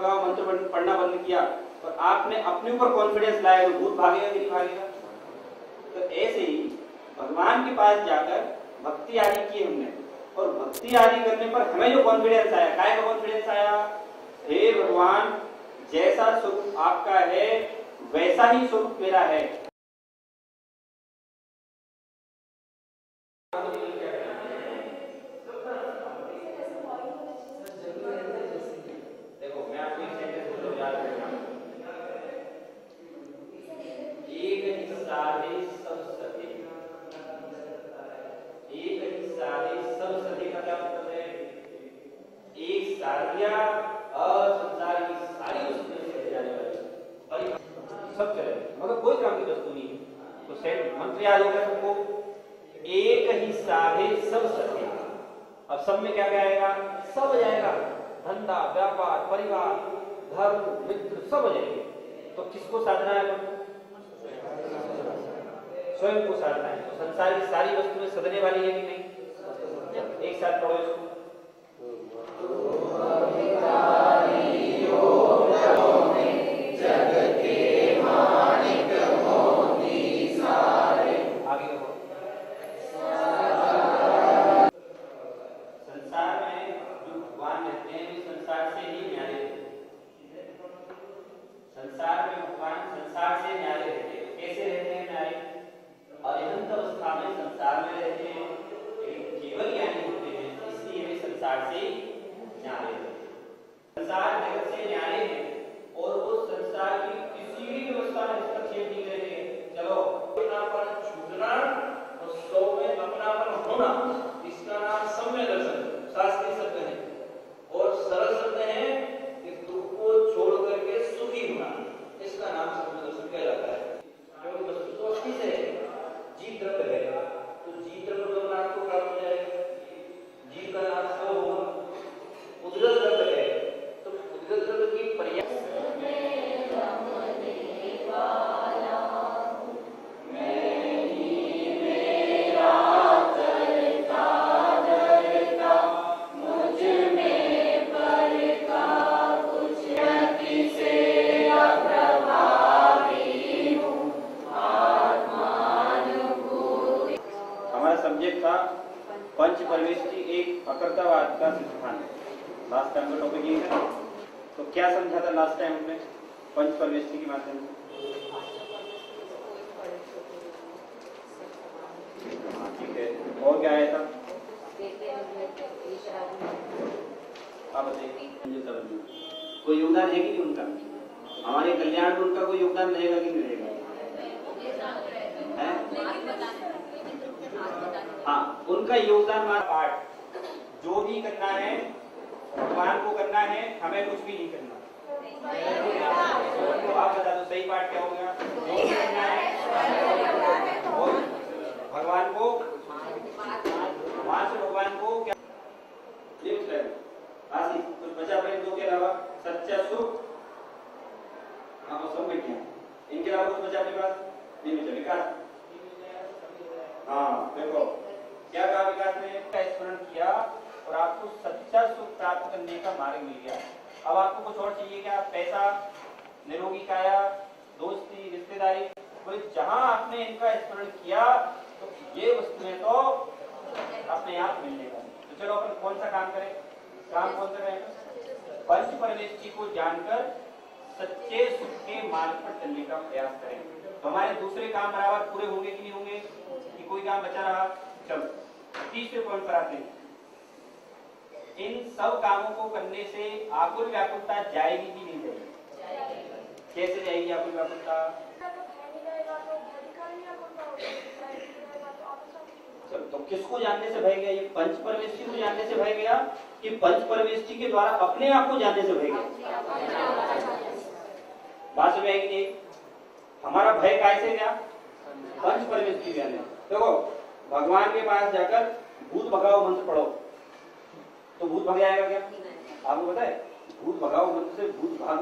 भगाओ मंत्र पढ़ना बंद किया और आपने अपने ऊपर कॉन्फिडेंस लाया तो भूत भागेगा कि नहीं भागेगा? तो ऐसे ही भगवान के पास जाकर भक्ति आदि की हमने, और भक्ति आदि करने पर हमें जो कॉन्फिडेंस आया, काय का कॉन्फिडेंस आया? हे भगवान, जैसा स्वरूप आपका है वैसा ही स्वरूप मेरा है। देखो मैं आपको एक सेंटेंस बोल रहा हूं, याद रखना। एक ही साधे सब सधे, एक ही साधे सब सधे का क्या मतलब है? एक साधिया और संसार की सारी वस्तुएं से जाने वाली सब चले, मगर कोई काम की वस्तु नहीं है। तो सेंट मंत्र याद होगा सबको, एक ही साधे सब सधे। अब सब में क्या क्या आएगा? सब हो जाएगा, धंधा व्यापार परिवार धर्म मित्र सब हो जाएंगे। तो किसको साधना है? स्वयं को साधना है। तो संसार की सारी वस्तुएं सधने वाली है कि नहीं? एक साथ पढ़ो इसको। संसार जगत से न्यारे हैं और वो संसार की किसी भी व्यवस्था में हस्तक्षेप नहीं करेंगे। चलो, अपनापन छूटना और सौ में अपनापन होना, इसका नाम सम्य दर्शन शास्त्रीय शब्द है। और सरल शब्द है कि दुख को छोड़ करके सुखी होना, इसका नाम सम्य दर्शन कहलाता है। क्योंकि वस्तु तो अच्छी से जीव द्रव्य है, तो जीव द्रव्य को नाम को प्राप्त हो जाएगा। जीव का नाम सब होगा, उद्गत द्रव्य है, की पर्याप्त हमारा सब्जेक्ट था पंच परमेष्टि एक अकर्तावाद का सिद्धांत। लास्ट टाइम का टॉपिक ये है। तो क्या समझा था लास्ट टाइम हमने पंच परमेष्टि के माध्यम से? ठीक है, और क्या आया था? आप बताइए, कोई योगदान है कि नहीं उनका? हमारे कल्याण में उनका कोई योगदान रहेगा कि नहीं रहेगा? हाँ, उनका योगदान पाठ जो भी करना है भगवान को करना है, हमें कुछ भी नहीं करना। तो आप बता दो सही पाठ क्या होगा? जो भी करना है और भगवान को, वहां से भगवान को क्या कुछ बचा अपने दो के अलावा? सच्चा सुख, हाँ सब बैठे हैं, इनके अलावा कुछ बचा अपने पास नहीं बचा? विकास, हाँ देखो क्या कहा विकास ने? स्मरण किया और आपको सच्चा सुख प्राप्त करने का मार्ग मिल गया। अब आपको कुछ और चाहिए क्या? पैसा, निरोगी काया, दोस्ती, रिश्तेदारी, तो जहां आपने इनका स्मरण किया तो ये वस्तुएं तो अपने आप मिलने का। तो चलो अपन कौन सा काम करें? काम कौन सा करें? पंच परमेष्टि को जानकर सच्चे सुख के मार्ग पर चलने का प्रयास करें। तो हमारे दूसरे काम बराबर पूरे होंगे कि नहीं होंगे? कि कोई काम बचा रहा? चलो तीसरे पॉइंट पर आते हैं। इन सब कामों को करने से आकुल व्याकुलता जाएगी कि नहीं जाएगी? कैसे जाएगी आकुल व्याकुलता? तो किसको जानने से भय गया? ये पंच परमेष्टि को जानने से भय गया कि पंच परमेष्टि के द्वारा अपने आप को जानने से भय गया? बात समझ आएगी नहीं? हमारा भय कैसे गया? पंच परमेष्टि ज्ञान। देखो भगवान के पास जाकर भूत भगाओ मंत्र पढ़ो तो भूत भग जाएगा क्या? आपको पता है भूत भगाओ मंत्र से भूत भाग